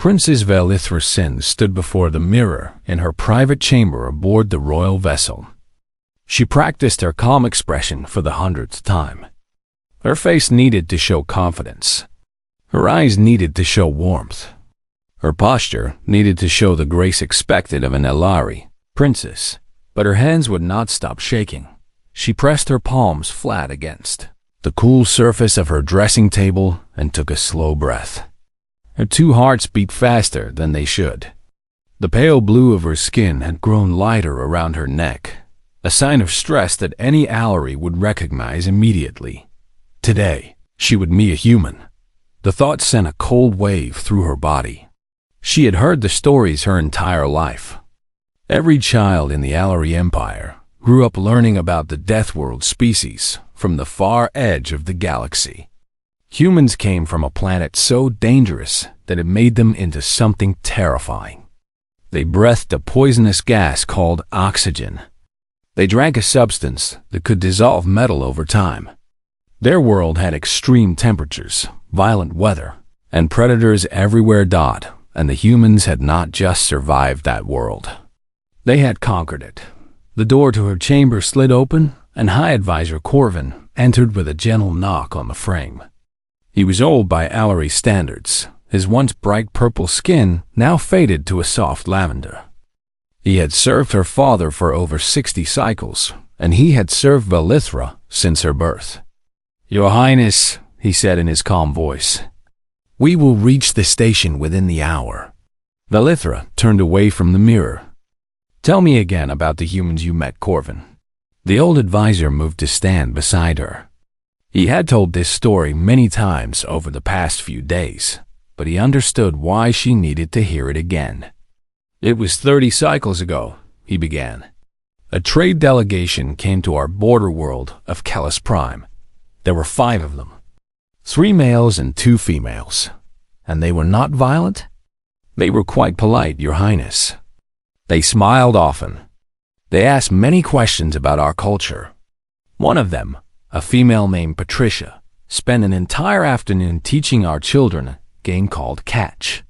Princess Velithra Sin stood before the mirror in her private chamber aboard the royal vessel. She practiced her calm expression for the 100th time. Her face needed to show confidence. Her eyes needed to show warmth. Her posture needed to show the grace expected of an Elari princess, but her hands would not stop shaking. She pressed her palms flat against the cool surface of her dressing table and took a slow breath. Her two hearts beat faster than they should. The pale blue of her skin had grown lighter around her neck, a sign of stress that any Elari would recognize immediately. Today, she would meet a human. The thought sent a cold wave through her body. She had heard the stories her entire life. Every child in the Elari Empire grew up learning about the Death World species from the far edge of the galaxy. Humans came from a planet so dangerous that it made them into something terrifying. They breathed a poisonous gas called oxygen. They drank a substance that could dissolve metal over time. Their world had extreme temperatures, violent weather, and predators everywhere. And the humans had not just survived that world. They had conquered it. The door to her chamber slid open, and High Advisor Corvin entered with a gentle knock on the frame. He was old by Elari standards. His once bright purple skin now faded to a soft lavender. He had served her father for over 60 cycles, and he had served Velithra since her birth. "Your Highness," he said in his calm voice, "we will reach the station within the hour." Velithra turned away from the mirror. "Tell me again about the humans you met, Corvin." The old advisor moved to stand beside her. He had told this story many times over the past few days, but he understood why she needed to hear it again. "It was 30 cycles ago," he began. "A trade delegation came to our border world of Kellis Prime. There were 5 of them. 3 males and 2 females. And they were not violent? They were quite polite, Your Highness. They smiled often. They asked many questions about our culture. One of them, a female named Patricia, spent an entire afternoon teaching our children a game called Catch.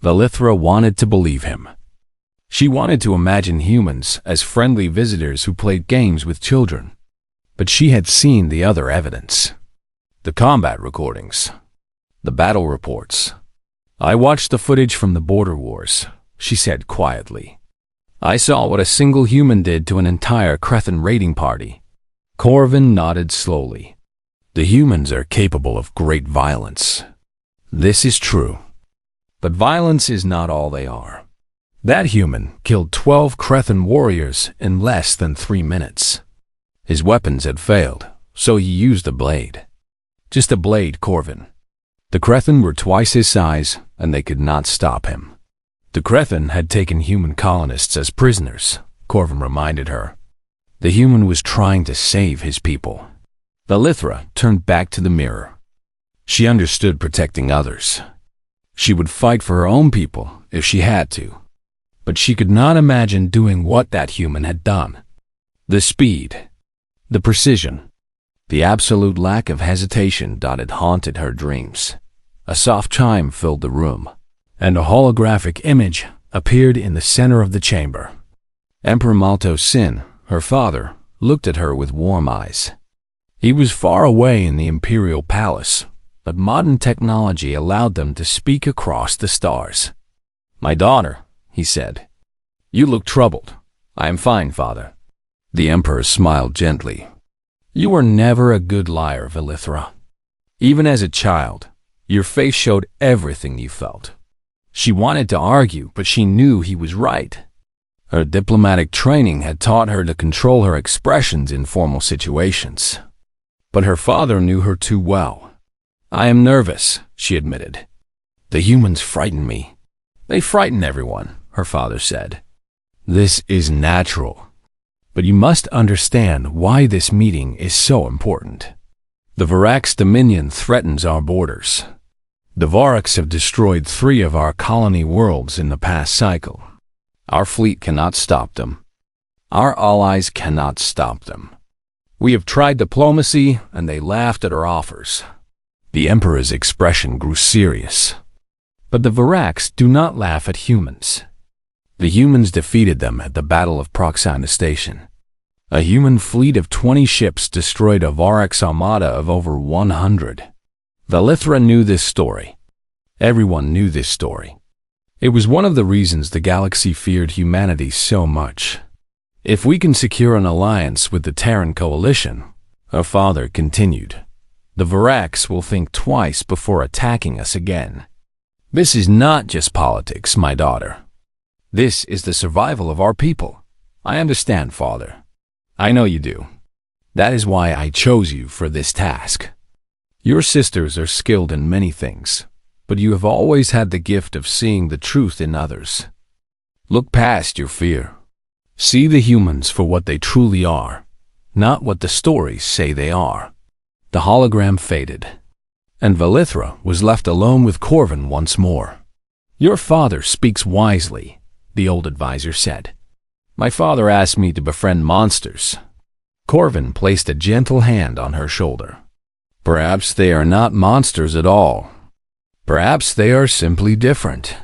Velithra wanted to believe him. She wanted to imagine humans as friendly visitors who played games with children. But she had seen the other evidence. The combat recordings. The battle reports. "I watched the footage from the border wars," she said quietly. "I saw what a single human did to an entire Crethan raiding party." Corvin nodded slowly. "The humans are capable of great violence. This is true. But violence is not all they are. That human killed 12 Crethan warriors in less than 3 minutes. His weapons had failed, so he used a blade. Just a blade, Corvin. The Crethan were twice his size, and they could not stop him. The Crethan had taken human colonists as prisoners," Corvin reminded her. "The human was trying to save his people." Velithra turned back to the mirror. She understood protecting others. She would fight for her own people if she had to. But she could not imagine doing what that human had done. The speed, the precision, the absolute lack of hesitation had haunted her dreams. A soft chime filled the room, and a holographic image appeared in the center of the chamber. Emperor Malto Sin, her father, looked at her with warm eyes. He was far away in the imperial palace, but modern technology allowed them to speak across the stars. "My daughter," he said. "You look troubled." "I am fine, father." The emperor smiled gently. "You were never a good liar, Velithra. Even as a child, your face showed everything you felt." She wanted to argue, but she knew he was right. Her diplomatic training had taught her to control her expressions in formal situations. But her father knew her too well. "I am nervous," she admitted. "The humans frighten me." "They frighten everyone," her father said. "This is natural. But you must understand why this meeting is so important. The Varax Dominion threatens our borders. The Varax have destroyed 3 of our colony worlds in the past cycle. Our fleet cannot stop them. Our allies cannot stop them. We have tried diplomacy, and they laughed at our offers." The emperor's expression grew serious. But the Varax do not laugh at humans. The humans defeated them at the Battle of Proxima Station. A human fleet of 20 ships destroyed a Varax armada of over 100. Valithra knew this story. Everyone knew this story. It was one of the reasons the galaxy feared humanity so much. If we can secure an alliance with the Terran coalition, her father continued, the Varax will think twice before attacking us again. This is not just politics, my daughter. This is the survival of our people. I understand, father. I know you do. That is why I chose you for this task. Your sisters are skilled in many things, but you have always had the gift of seeing the truth in others. Look past your fear. See the humans for what they truly are, not what the stories say they are. The hologram faded, and Valithra was left alone with Corvin once more. Your father speaks wisely, the old advisor said. My father asked me to befriend monsters. Corvin placed a gentle hand on her shoulder. Perhaps they are not monsters at all. Perhaps they are simply different.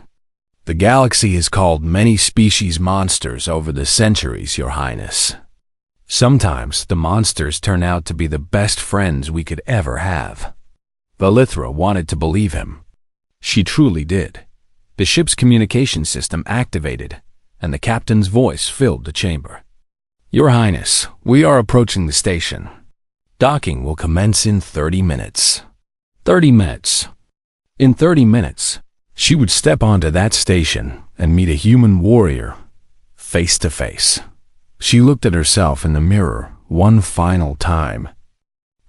The galaxy has called many species monsters over the centuries, Your Highness. Sometimes the monsters turn out to be the best friends we could ever have. Valithra wanted to believe him. She truly did. The ship's communication system activated, and the captain's voice filled the chamber. Your Highness, we are approaching the station. Docking will commence in 30 minutes. 30 minutes. In 30 minutes, she would step onto that station and meet a human warrior, face to face. She looked at herself in the mirror one final time.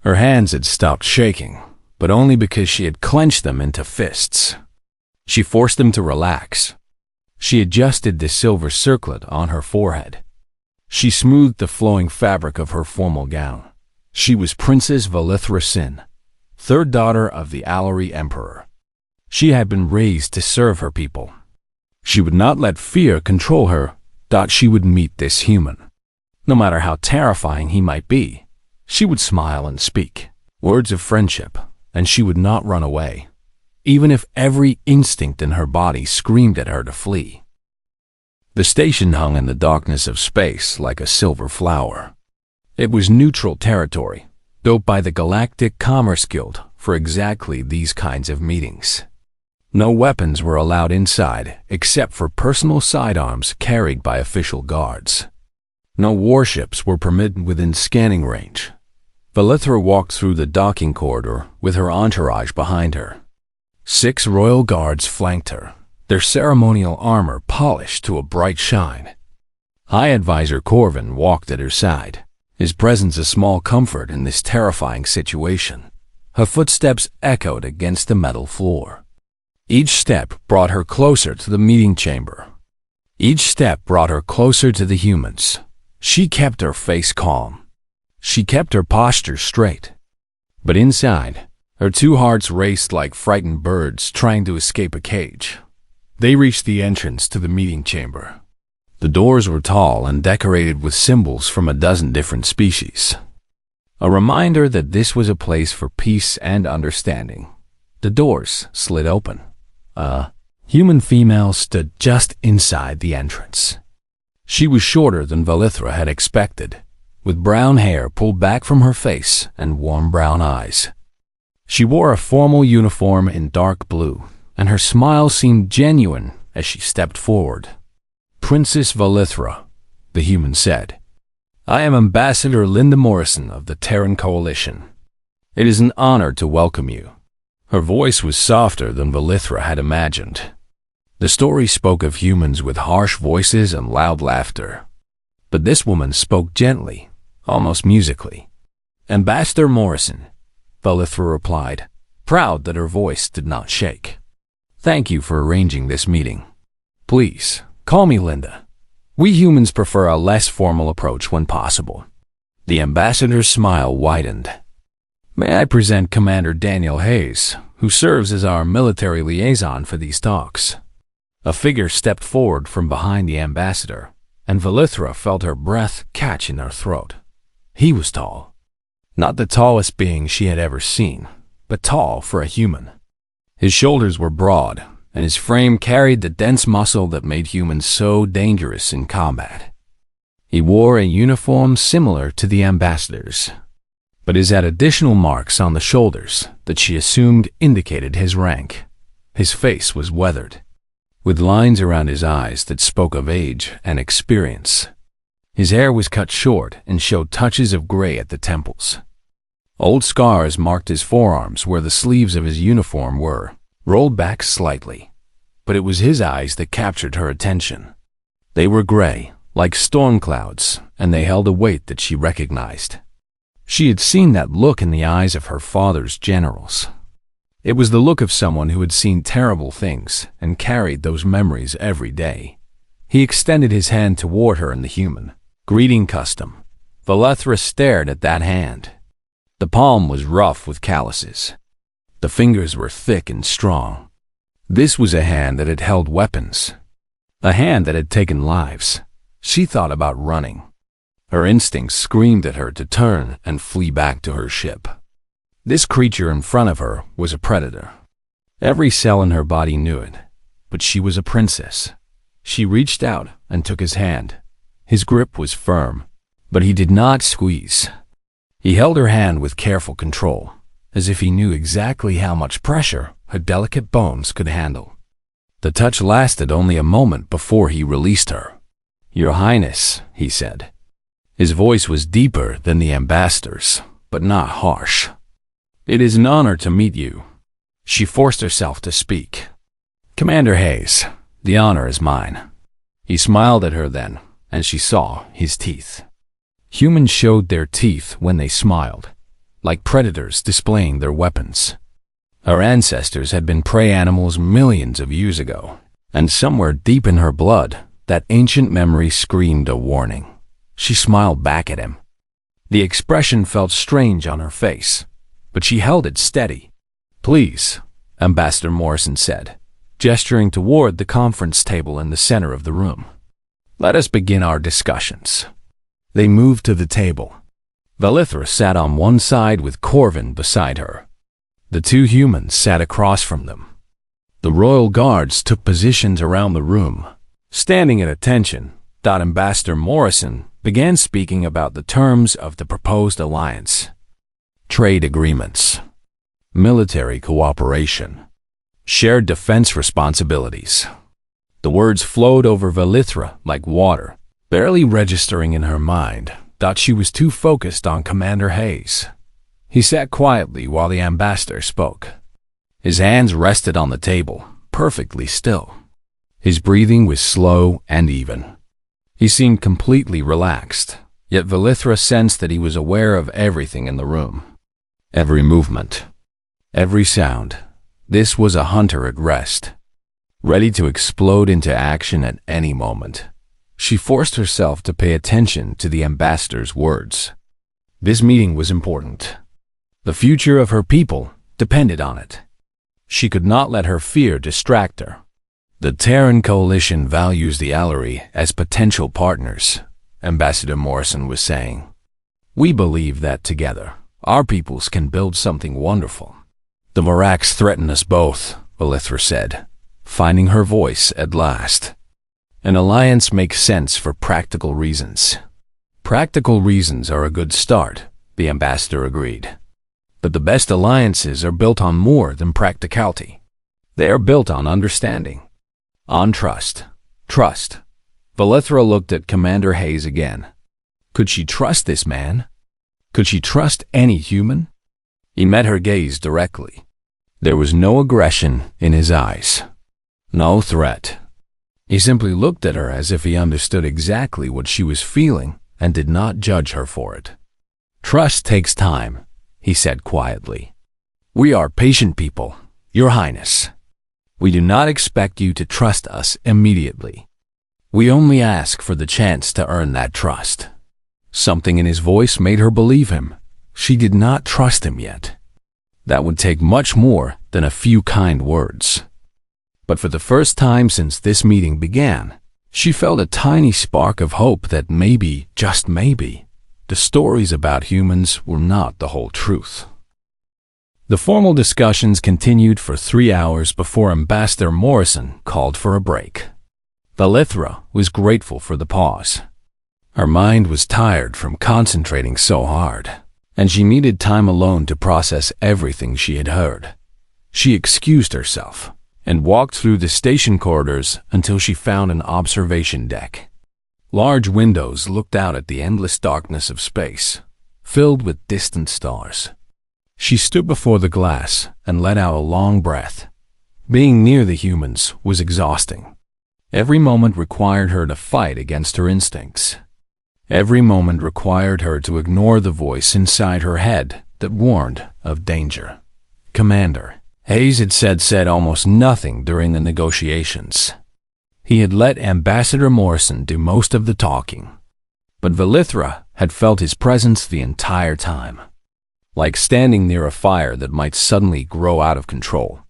Her hands had stopped shaking, but only because she had clenched them into fists. She forced them to relax. She adjusted the silver circlet on her forehead. She smoothed the flowing fabric of her formal gown. She was Princess Valithra Sin, third daughter of the Alari Emperor. She had been raised to serve her people. She would not let fear control her. She would meet this human. No matter how terrifying he might be, she would smile and speak words of friendship, and she would not run away, even if every instinct in her body screamed at her to flee. The station hung in the darkness of space like a silver flower. It was neutral territory, built by the Galactic Commerce Guild for exactly these kinds of meetings. No weapons were allowed inside except for personal sidearms carried by official guards. No warships were permitted within scanning range. Valithra walked through the docking corridor with her entourage behind her. 6 royal guards flanked her, their ceremonial armor polished to a bright shine. High Advisor Corvin walked at her side, his presence a small comfort in this terrifying situation. Her footsteps echoed against the metal floor. Each step brought her closer to the meeting chamber. Each step brought her closer to the humans. She kept her face calm. She kept her posture straight. But inside, her 2 hearts raced like frightened birds trying to escape a cage. They reached the entrance to the meeting chamber. The doors were tall and decorated with symbols from a dozen different species. A reminder that this was a place for peace and understanding. The doors slid open. A human female stood just inside the entrance. She was shorter than Valithra had expected, with brown hair pulled back from her face and warm brown eyes. She wore a formal uniform in dark blue, and her smile seemed genuine as she stepped forward. Princess Valithra, the human said, I am Ambassador Linda Morrison of the Terran Coalition. It is an honor to welcome you. Her voice was softer than Valithra had imagined. The story spoke of humans with harsh voices and loud laughter. But this woman spoke gently, almost musically. Ambassador Morrison, Valithra replied, proud that her voice did not shake. Thank you for arranging this meeting. Please, call me Linda. We humans prefer a less formal approach when possible. The ambassador's smile widened. May I present Commander Daniel Hayes, who serves as our military liaison for these talks. A figure stepped forward from behind the ambassador, and Valithra felt her breath catch in her throat. He was tall. Not the tallest being she had ever seen, but tall for a human. His shoulders were broad, and his frame carried the dense muscle that made humans so dangerous in combat. He wore a uniform similar to the ambassador's, but his had additional marks on the shoulders that she assumed indicated his rank. His face was weathered, with lines around his eyes that spoke of age and experience. His hair was cut short and showed touches of gray at the temples. Old scars marked his forearms where the sleeves of his uniform were rolled back slightly, but it was his eyes that captured her attention. They were gray, like storm clouds, and they held a weight that she recognized. She had seen that look in the eyes of her father's generals. It was the look of someone who had seen terrible things and carried those memories every day. He extended his hand toward her in the human greeting custom. Valethra stared at that hand. The palm was rough with calluses. The fingers were thick and strong. This was a hand that had held weapons, a hand that had taken lives. She thought about running. Her instincts screamed at her to turn and flee back to her ship. This creature in front of her was a predator. Every cell in her body knew it, but she was a princess. She reached out and took his hand. His grip was firm, but he did not squeeze. He held her hand with careful control, as if he knew exactly how much pressure her delicate bones could handle. The touch lasted only a moment before he released her. "Your Highness," he said. His voice was deeper than the ambassador's, but not harsh. "It is an honor to meet you." She forced herself to speak. "Commander Hayes, the honor is mine." He smiled at her then, and she saw his teeth. Humans showed their teeth when they smiled, like predators displaying their weapons. Her ancestors had been prey animals millions of years ago, and somewhere deep in her blood, that ancient memory screamed a warning. She smiled back at him. The expression felt strange on her face, but she held it steady. "Please," Ambassador Morrison said, gesturing toward the conference table in the center of the room. "Let us begin our discussions." They moved to the table. Valethra sat on one side with Corvin beside her. The two humans sat across from them. The royal guards took positions around the room. Standing at attention, Ambassador Morrison began speaking about the terms of the proposed alliance. Trade agreements, military cooperation, shared defense responsibilities. The words flowed over Valethra like water, barely registering in her mind that she was too focused on Commander Hayes. He sat quietly while the ambassador spoke. His hands rested on the table, perfectly still. His breathing was slow and even. He seemed completely relaxed, yet Valethra sensed that he was aware of everything in the room. Every movement, every sound. This was a hunter at rest, ready to explode into action at any moment. She forced herself to pay attention to the ambassador's words. This meeting was important. The future of her people depended on it. She could not let her fear distract her. The Terran coalition values the Allery as potential partners, Ambassador Morrison was saying. We believe that together, our peoples can build something wonderful. The Morax threaten us both, Valethra said, finding her voice at last. An alliance makes sense for practical reasons. Practical reasons are a good start, the ambassador agreed. But the best alliances are built on more than practicality. They are built on understanding, on trust. Trust. Valethra looked at Commander Hayes again. Could she trust this man? Could she trust any human? He met her gaze directly. There was no aggression in his eyes, no threat. He simply looked at her as if he understood exactly what she was feeling and did not judge her for it. Trust takes time, he said quietly. We are patient people, Your Highness. We do not expect you to trust us immediately. We only ask for the chance to earn that trust. Something in his voice made her believe him. She did not trust him yet. That would take much more than a few kind words. But for the first time since this meeting began, she felt a tiny spark of hope that maybe, just maybe, the stories about humans were not the whole truth. The formal discussions continued for 3 hours before Ambassador Morrison called for a break. Valithra was grateful for the pause. Her mind was tired from concentrating so hard, and she needed time alone to process everything she had heard. She excused herself and walked through the station corridors until she found an observation deck. Large windows looked out at the endless darkness of space, filled with distant stars. She stood before the glass and let out a long breath. Being near the humans was exhausting. Every moment required her to fight against her instincts. Every moment required her to ignore the voice inside her head that warned of danger. Commander Hayes had said almost nothing during the negotiations. He had let Ambassador Morrison do most of the talking, but Valithra had felt his presence the entire time. Like standing near a fire that might suddenly grow out of control.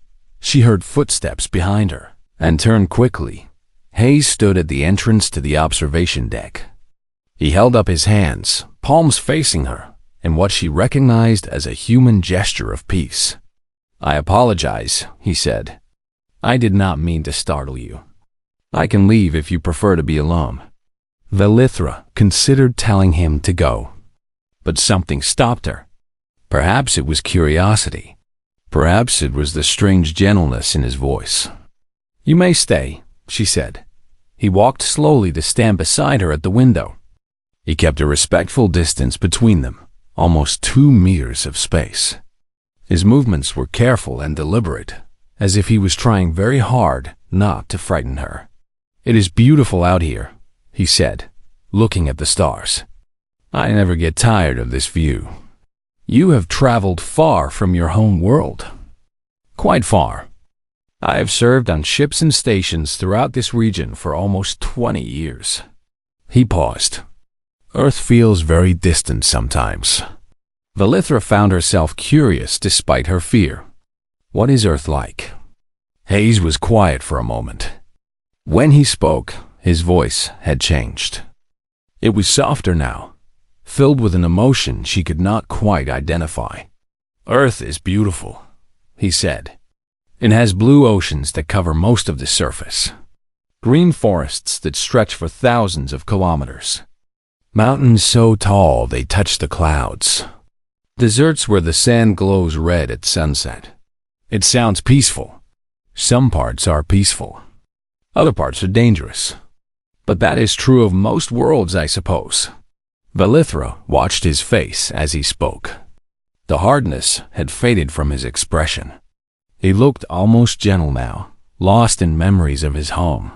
She heard footsteps behind her and turned quickly. Hayes stood at the entrance to the observation deck. He held up his hands, palms facing her, in what she recognized as a human gesture of peace. "I apologize," he said. "I did not mean to startle you. I can leave if you prefer to be alone." Valithra considered telling him to go, but something stopped her. Perhaps it was curiosity. Perhaps it was the strange gentleness in his voice. "You may stay," she said. He walked slowly to stand beside her at the window. He kept a respectful distance between them, almost 2 meters of space. His movements were careful and deliberate, as if he was trying very hard not to frighten her. "It is beautiful out here," he said, looking at the stars. "I never get tired of this view. You have traveled far from your home world." "Quite far. I have served on ships and stations throughout this region for almost 20 years. He paused. "Earth feels very distant sometimes." Valithra found herself curious despite her fear. "What is Earth like?" Hayes was quiet for a moment. When he spoke, his voice had changed. It was softer now, filled with an emotion she could not quite identify. "Earth is beautiful," he said. "It has blue oceans that cover most of the surface. Green forests that stretch for thousands of kilometers. Mountains so tall they touch the clouds. Deserts where the sand glows red at sunset. It sounds peaceful. Some parts are peaceful. Other parts are dangerous. But that is true of most worlds, I suppose." Valithra watched his face as he spoke. The hardness had faded from his expression. He looked almost gentle now, lost in memories of his home.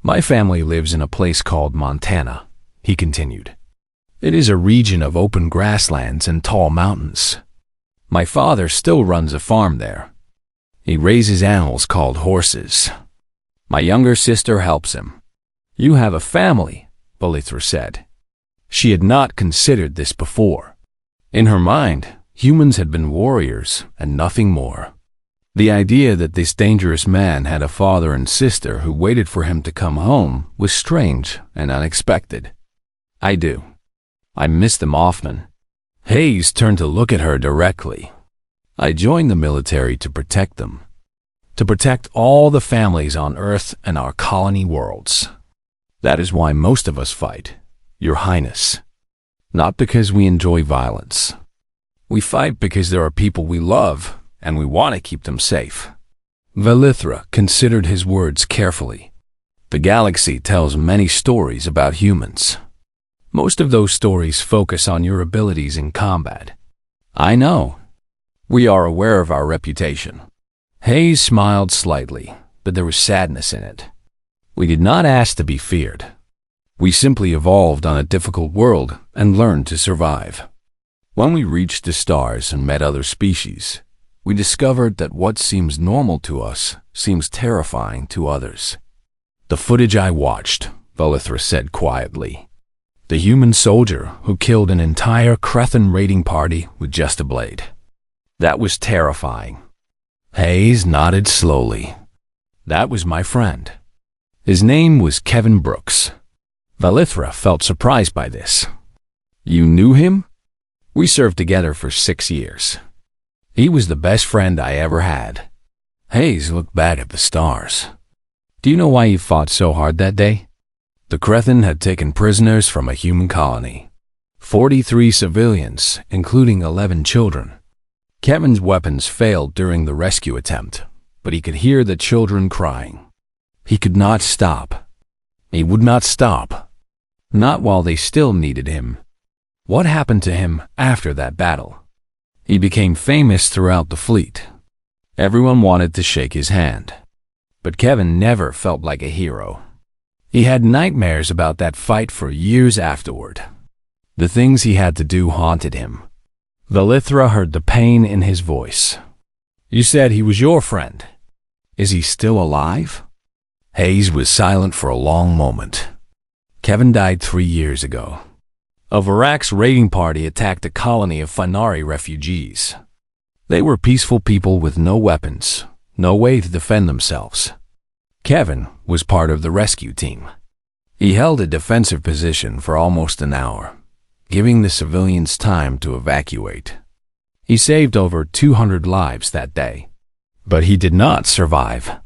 "My family lives in a place called Montana," he continued. "It is a region of open grasslands and tall mountains. My father still runs a farm there. He raises animals called horses. My younger sister helps him." "You have a family," Valithra said. She had not considered this before. In her mind, humans had been warriors and nothing more. The idea that this dangerous man had a father and sister who waited for him to come home was strange and unexpected. "I do. I miss them often." Hayes turned to look at her directly. "I joined the military to protect them. To protect all the families on Earth and our colony worlds. That is why most of us fight, Your Highness. Not because we enjoy violence. We fight because there are people we love, and we want to keep them safe." Valithra considered his words carefully. "The galaxy tells many stories about humans. Most of those stories focus on your abilities in combat. I know. We are aware of our reputation." Hayes smiled slightly, but there was sadness in it. "We did not ask to be feared. We simply evolved on a difficult world and learned to survive. When we reached the stars and met other species, we discovered that what seems normal to us seems terrifying to others." "The footage I watched," Valithra said quietly. "The human soldier who killed an entire Crethan raiding party with just a blade. That was terrifying." Hayes nodded slowly. "That was my friend. His name was Kevin Brooks." Valithra felt surprised by this. "You knew him?" "We served together for 6 years. He was the best friend I ever had. Hayes looked back at the stars. Do you know why he fought so hard that day? The Krethin had taken prisoners from a human colony. 43 civilians, including 11 children. Kevin's weapons failed during the rescue attempt, but he could hear the children crying. He could not stop. He would not stop. Not while they still needed him. What happened to him after that battle? He became famous throughout the fleet. Everyone wanted to shake his hand. But Kevin never felt like a hero. He had nightmares about that fight for years afterward. The things he had to do haunted him. Valithra heard the pain in his voice. You said he was your friend. Is he still alive? Hayes was silent for a long moment. Kevin died 3 years ago. A Varax raiding party attacked a colony of Finari refugees. They were peaceful people with no weapons, no way to defend themselves. Kevin was part of the rescue team. He held a defensive position for almost an hour, giving the civilians time to evacuate. He saved over 200 lives that day, but he did not survive.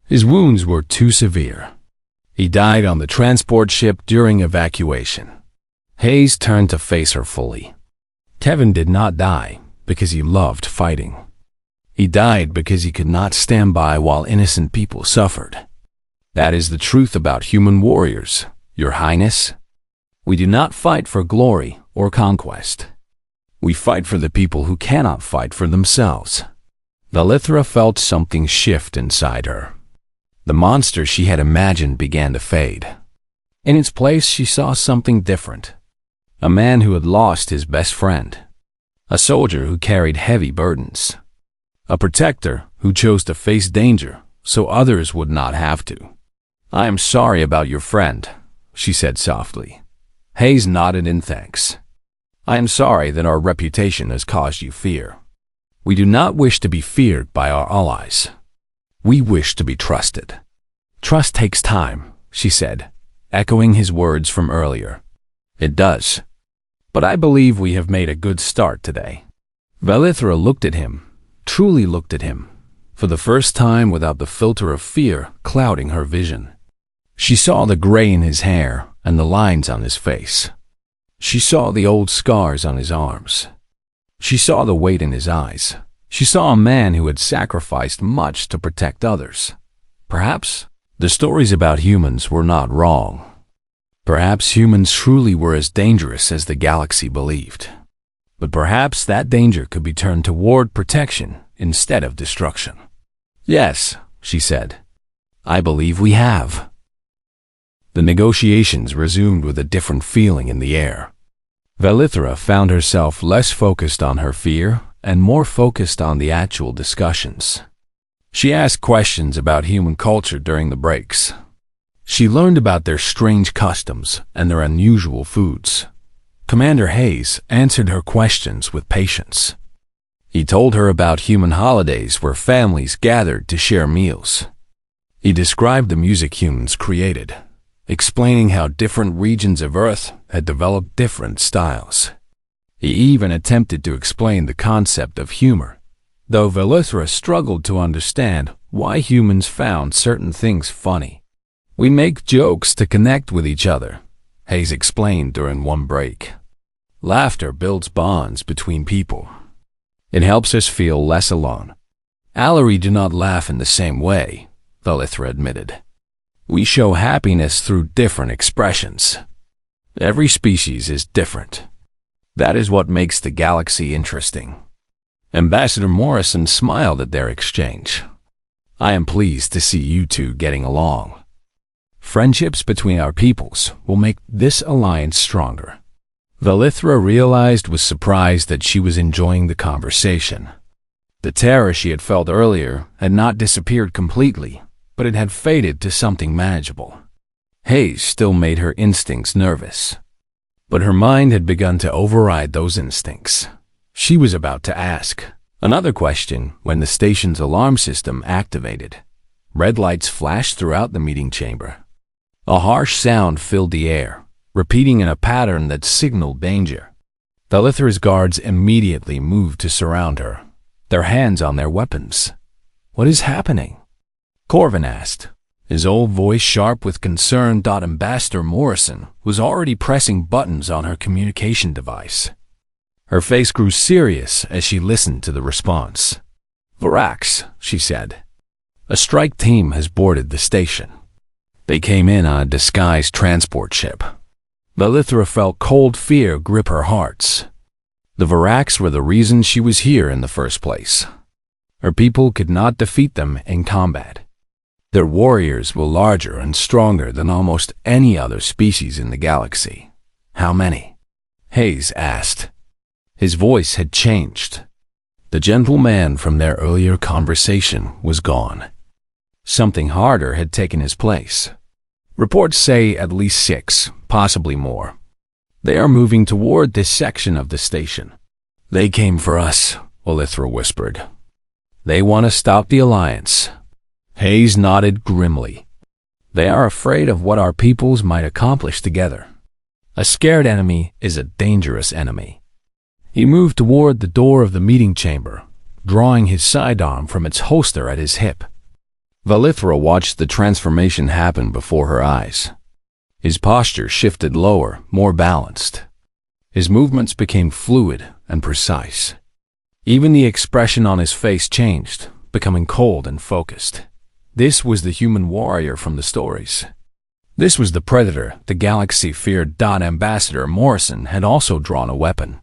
His wounds were too severe. He died on the transport ship during evacuation. Hayes turned to face her fully. Kevin did not die because he loved fighting. He died because he could not stand by while innocent people suffered. That is the truth about human warriors, Your Highness. We do not fight for glory or conquest. We fight for the people who cannot fight for themselves. Valithra felt something shift inside her. The monster she had imagined began to fade. In its place, she saw something different. A man who had lost his best friend. A soldier who carried heavy burdens. A protector who chose to face danger so others would not have to. I am sorry about your friend, she said softly. Hayes nodded in thanks. I am sorry that our reputation has caused you fear. We do not wish to be feared by our allies. We wish to be trusted. Trust takes time, she said, echoing his words from earlier. It does. But I believe we have made a good start today. Valithra looked at him, truly looked at him, for the first time without the filter of fear clouding her vision. She saw the gray in his hair and the lines on his face. She saw the old scars on his arms. She saw the weight in his eyes. She saw a man who had sacrificed much to protect others. Perhaps the stories about humans were not wrong. Perhaps humans truly were as dangerous as the galaxy believed. But perhaps that danger could be turned toward protection instead of destruction. Yes, she said. I believe we have. The negotiations resumed with a different feeling in the air. Valithra found herself less focused on her fear and more focused on the actual discussions. She asked questions about human culture during the breaks. She learned about their strange customs and their unusual foods. Commander Hayes answered her questions with patience. He told her about human holidays where families gathered to share meals. He described the music humans created, explaining how different regions of Earth had developed different styles. He even attempted to explain the concept of humor, though Valithra struggled to understand why humans found certain things funny. We make jokes to connect with each other, Hayes explained during one break. Laughter builds bonds between people. It helps us feel less alone. Allery do not laugh in the same way, Valithra admitted. We show happiness through different expressions. Every species is different. That is what makes the galaxy interesting. Ambassador Morrison smiled at their exchange. I am pleased to see you two getting along. Friendships between our peoples will make this alliance stronger. Valithra realized with surprise that she was enjoying the conversation. The terror she had felt earlier had not disappeared completely, but it had faded to something manageable. Hayes still made her instincts nervous, but her mind had begun to override those instincts. She was about to ask another question when the station's alarm system activated. Red lights flashed throughout the meeting chamber. A harsh sound filled the air, repeating in a pattern that signaled danger. Valithra's guards immediately moved to surround her. their hands on their weapons. "What is happening?" Corvin asked, his old voice sharp with concern. Ambassador Morrison was already pressing buttons on her communication device. Her face grew serious as she listened to the response. "Varax," she said. "A strike team has boarded the station. They came in on a disguised transport ship." Valithra felt cold fear grip her hearts. The Varax were the reason she was here in the first place. Her people could not defeat them in combat. Their warriors were larger and stronger than almost any other species in the galaxy. "How many?" Hayes asked. His voice had changed. The gentle man from their earlier conversation was gone. Something harder had taken his place. "Reports say at least 6, possibly more. They are moving toward this section of the station." "They came for us," Valithra whispered. "They want to stop the Alliance." Hayes nodded grimly. "They are afraid of what our peoples might accomplish together. A scared enemy is a dangerous enemy." He moved toward the door of the meeting chamber, drawing his sidearm from its holster at his hip. Valithra watched the transformation happen before her eyes. His posture shifted lower, more balanced. His movements became fluid and precise. Even the expression on his face changed, becoming cold and focused. This was the human warrior from the stories. This was the predator the galaxy feared. Ambassador Morrison had also drawn a weapon.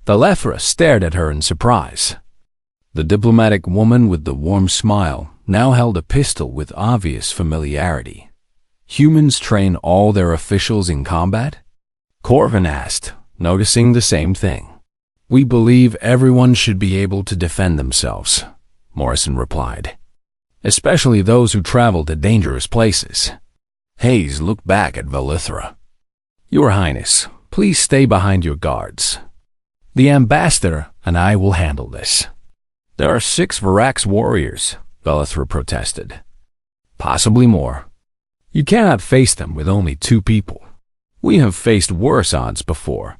Valithra stared at her in surprise. The diplomatic woman with the warm smile now held a pistol with obvious familiarity. "Humans train all their officials in combat?" Corvin asked, noticing the same thing. "We believe everyone should be able to defend themselves," Morrison replied. "Especially those who travel to dangerous places." Hayes looked back at Valithra. "Your Highness, please stay behind your guards. The ambassador and I will handle this." "There are 6 Varax warriors," Valithra protested. "Possibly more. You cannot face them with only 2 people. We have faced worse odds before."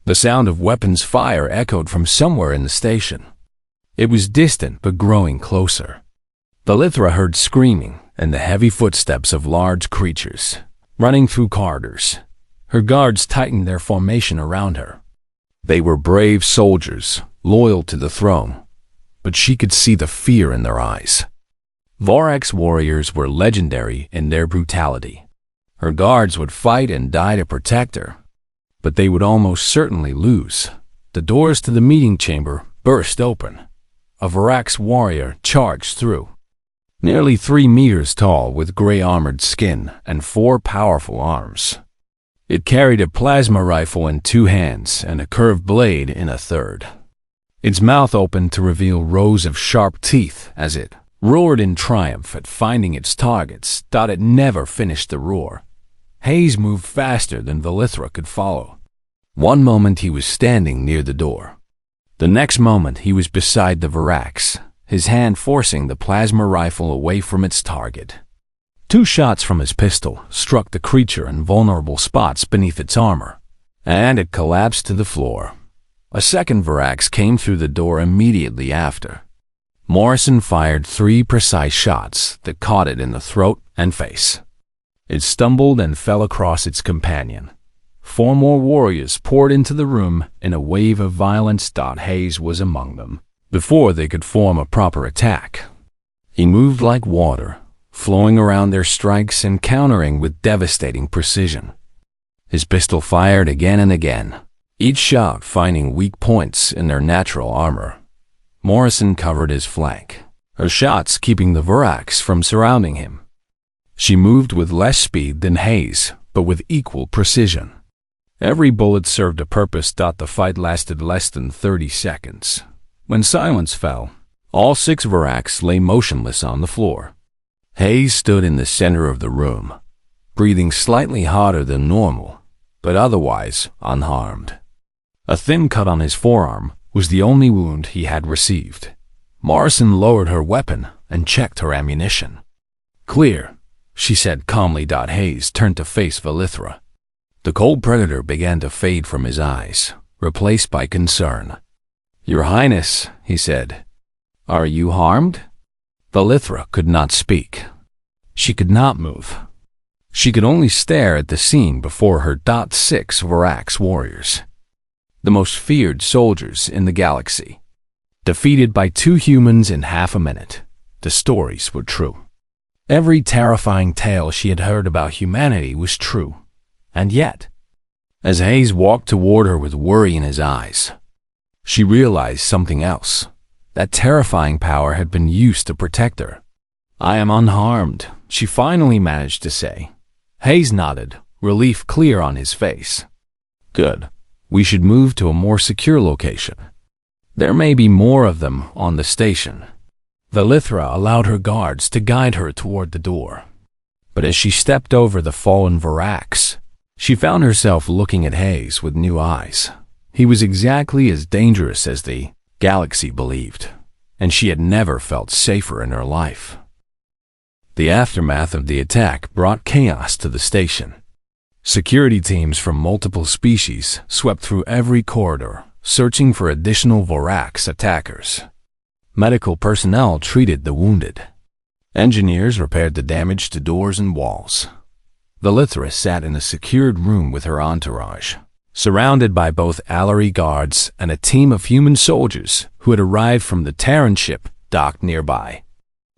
The sound of weapons fire echoed from somewhere in the station. It was distant but growing closer. Valithra heard screaming and the heavy footsteps of large creatures running through corridors. Her guards tightened their formation around her. They were brave soldiers, loyal to the throne, but she could see the fear in their eyes. Varax warriors were legendary in their brutality. Her guards would fight and die to protect her, but they would almost certainly lose. The doors to the meeting chamber burst open. A Varax warrior charged through. Nearly 3 meters tall with gray armored skin and 4 powerful arms. It carried a plasma rifle in 2 hands and a curved blade in a third. Its mouth opened to reveal rows of sharp teeth as it roared in triumph at finding its targets. It never finished the roar. Hayes moved faster than Valithra could follow. One moment he was standing near the door. The next moment he was beside the Varax, his hand forcing the plasma rifle away from its target. 2 shots from his pistol struck the creature in vulnerable spots beneath its armor, and it collapsed to the floor. A second Varax came through the door immediately after. Morrison fired 3 precise shots that caught it in the throat and face. It stumbled and fell across its companion. 4 more warriors poured into the room in a wave of violence. Hayes was among them. Before they could form a proper attack, he moved like water, flowing around their strikes and countering with devastating precision. His pistol fired again and again, each shot finding weak points in their natural armor. Morrison covered his flank, her shots keeping the Varax from surrounding him. She moved with less speed than Hayes, but with equal precision. Every bullet served a purpose. The fight lasted less than 30 seconds. When silence fell, all 6 Varax lay motionless on the floor. Hayes stood in the center of the room, breathing slightly hotter than normal, but otherwise unharmed. A thin cut on his forearm was the only wound he had received. Morrison lowered her weapon and checked her ammunition. "Clear," she said calmly. Hayes turned to face Valithra. The cold predator began to fade from his eyes, replaced by concern. "Your Highness," he said, Are you harmed? Valithra could not speak. She could not move. She could only stare at the scene before her. 6 Varax warriors, the most feared soldiers in the galaxy, defeated by 2 humans in half a minute. The stories were true. Every terrifying tale she had heard about humanity was true. And yet, as Hayes walked toward her with worry in his eyes, she realized something else. That terrifying power had been used to protect her. I am unharmed, she finally managed to say. Hayes nodded, relief clear on his face. Good. We should move to a more secure location. There may be more of them on the station. Valithra allowed her guards to guide her toward the door. But as she stepped over the fallen Varax, she found herself looking at Hayes with new eyes. He was exactly as dangerous as the galaxy believed, and she had never felt safer in her life. The aftermath of the attack brought chaos to the station. Security teams from multiple species swept through every corridor, searching for additional Varax attackers. Medical personnel treated the wounded. Engineers repaired the damage to doors and walls. Valithra sat in a secured room with her entourage, surrounded by both Allery guards and a team of human soldiers who had arrived from the Terran ship docked nearby.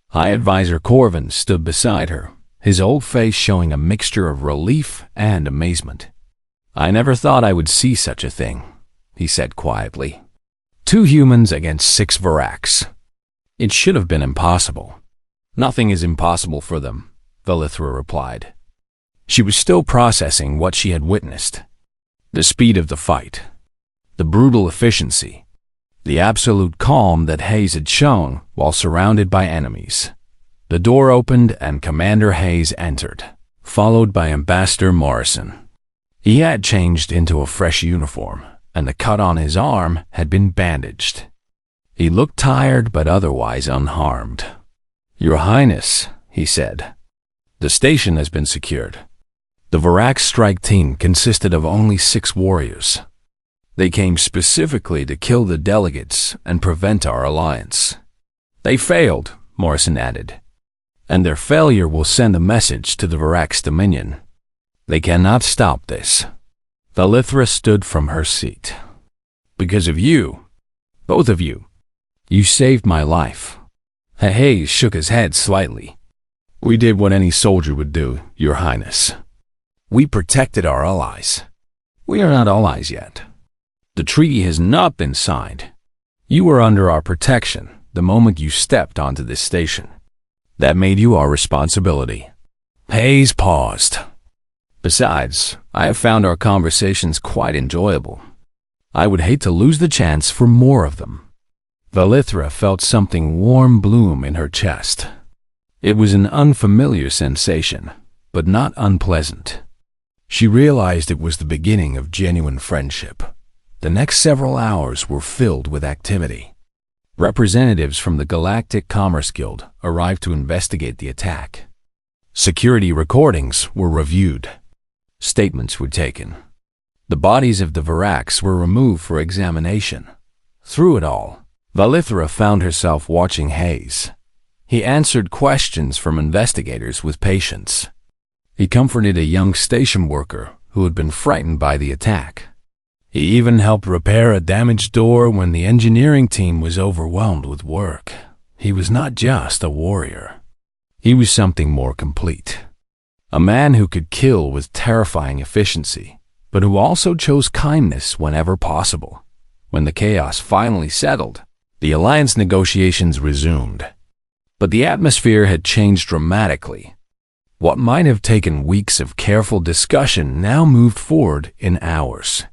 High Advisor Corvin stood beside her, his old face showing a mixture of relief and amazement. I never thought I would see such a thing, he said quietly. 2 humans against 6 Varax. It should have been impossible. Nothing is impossible for them, Valithra replied. She was still processing what she had witnessed. The speed of the fight, the brutal efficiency, the absolute calm that Hayes had shown while surrounded by enemies. The door opened and Commander Hayes entered, followed by Ambassador Morrison. He had changed into a fresh uniform, and the cut on his arm had been bandaged. He looked tired but otherwise unharmed. Your Highness, he said, the station has been secured. The Varax strike team consisted of only 6 warriors. They came specifically to kill the delegates and prevent our alliance. They failed, Morrison added, and their failure will send a message to the Varax Dominion. They cannot stop this. Valithra stood from her seat. Because of you, both of you, you saved my life. Hayes shook his head slightly. We did what any soldier would do, Your Highness. We protected our allies. We are not allies yet. The treaty has not been signed. You were under our protection the moment you stepped onto this station. That made you our responsibility. Hayes paused. Besides, I have found our conversations quite enjoyable. I would hate to lose the chance for more of them. Valithra felt something warm bloom in her chest. It was an unfamiliar sensation, but not unpleasant. She realized it was the beginning of genuine friendship. The next several hours were filled with activity. Representatives from the Galactic Commerce Guild arrived to investigate the attack. Security recordings were reviewed. Statements were taken. The bodies of the Varax were removed for examination. Through it all, Valithra found herself watching Hayes. He answered questions from investigators with patience. He comforted a young station worker who had been frightened by the attack. He even helped repair a damaged door when the engineering team was overwhelmed with work. He was not just a warrior. He was something more complete. A man who could kill with terrifying efficiency, but who also chose kindness whenever possible. When the chaos finally settled, the alliance negotiations resumed. But the atmosphere had changed dramatically. What might have taken weeks of careful discussion now moved forward in hours.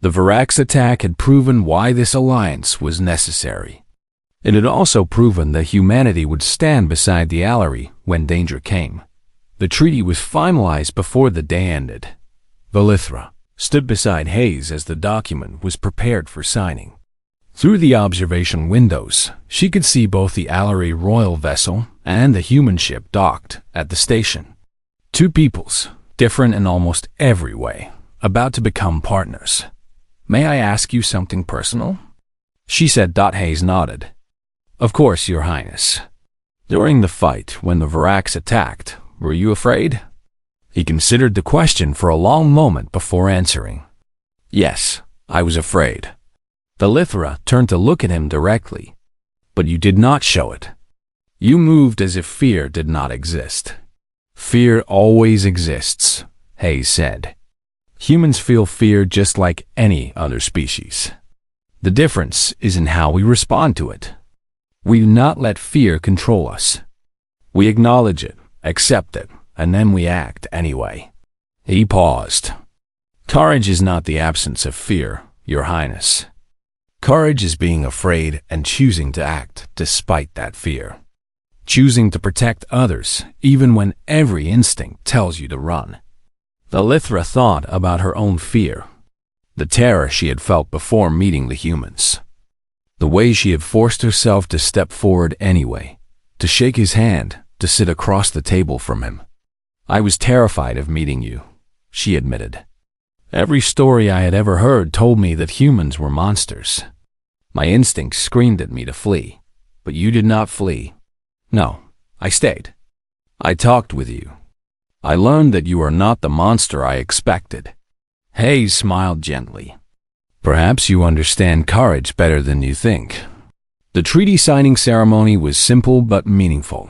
The Varax attack had proven why this alliance was necessary. It had also proven that humanity would stand beside the Allery when danger came. The treaty was finalized before the day ended. Valithra stood beside Hayes as the document was prepared for signing. Through the observation windows, she could see both the Allery royal vessel and the human ship docked at the station. 2 peoples, different in almost every way, about to become partners. May I ask you something personal? She said. Hayes nodded. Of course, Your Highness. During the fight, when the Varax attacked, were you afraid? He considered the question for a long moment before answering. Yes, I was afraid. The Lithra turned to look at him directly. But you did not show it. You moved as if fear did not exist. Fear always exists, Hayes said. Humans feel fear just like any other species. The difference is in how we respond to it. We do not let fear control us. We acknowledge it, accept it, and then we act anyway. He paused. Courage is not the absence of fear, Your Highness. Courage is being afraid and choosing to act despite that fear. Choosing to protect others even when every instinct tells you to run. The Lithra thought about her own fear, the terror she had felt before meeting the humans, the way she had forced herself to step forward anyway, to shake his hand, to sit across the table from him. I was terrified of meeting you, she admitted. Every story I had ever heard told me that humans were monsters. My instincts screamed at me to flee, but you did not flee. No, I stayed. I talked with you. I learned that you are not the monster I expected. Hayes smiled gently. Perhaps you understand courage better than you think. The treaty signing ceremony was simple but meaningful.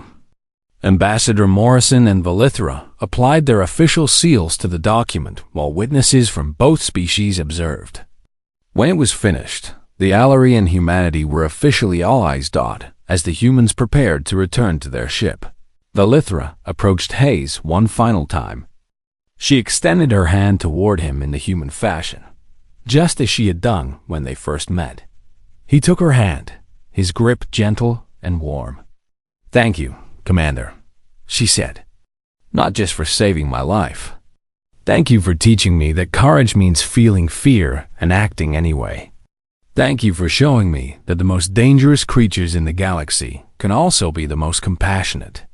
Ambassador Morrison and Valithra applied their official seals to the document while witnesses from both species observed. When it was finished, the Allery and humanity were officially allies. As the humans prepared to return to their ship, Valithra approached Hayes one final time. She extended her hand toward him in the human fashion, just as she had done when they first met. He took her hand, his grip gentle and warm. Thank you, Commander, she said. Not just for saving my life. Thank you for teaching me that courage means feeling fear and acting anyway. Thank you for showing me that the most dangerous creatures in the galaxy can also be the most compassionate.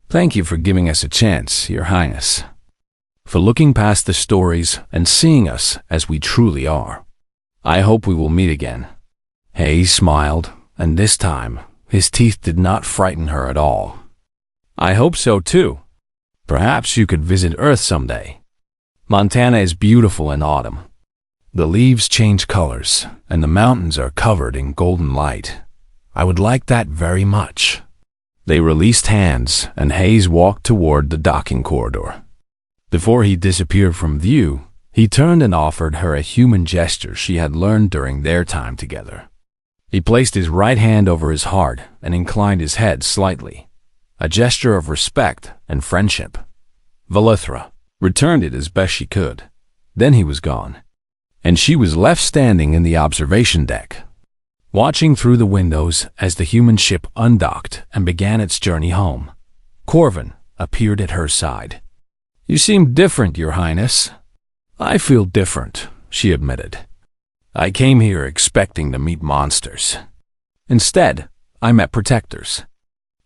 Thank you for giving us a chance, Your Highness. For looking past the stories and seeing us as we truly are. I hope we will meet again. Hayes smiled, and this time, his teeth did not frighten her at all. I hope so too. Perhaps you could visit Earth someday. Montana is beautiful in autumn. The leaves change colors, and the mountains are covered in golden light. I would like that very much. They released hands, and Hayes walked toward the docking corridor. Before he disappeared from view, he turned and offered her a human gesture she had learned during their time together. He placed his right hand over his heart and inclined his head slightly, a gesture of respect and friendship. Valithra returned it as best she could. Then he was gone, and she was left standing in the observation deck, watching through the windows as the human ship undocked and began its journey home. Corvin appeared at her side. You seem different, Your Highness. I feel different, she admitted. I came here expecting to meet monsters. Instead, I met protectors.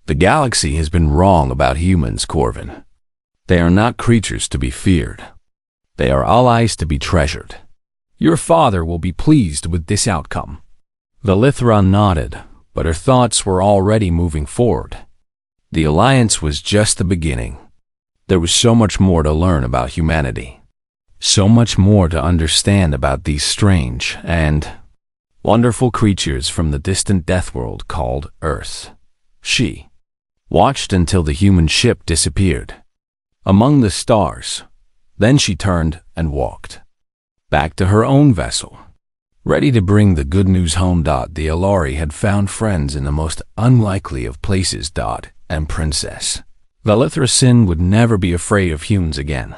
The galaxy has been wrong about humans, Corvin. They are not creatures to be feared. They are allies to be treasured. Your father will be pleased with this outcome. Valithra nodded, but her thoughts were already moving forward. The alliance was just the beginning. There was so much more to learn about humanity. So much more to understand about these strange and wonderful creatures from the distant death world called Earth. She watched until the human ship disappeared among the stars. Then she turned and walked back to her own vessel, ready to bring the good news home. The Alari had found friends in the most unlikely of places. And Princess Valithra Sin would never be afraid of humans again.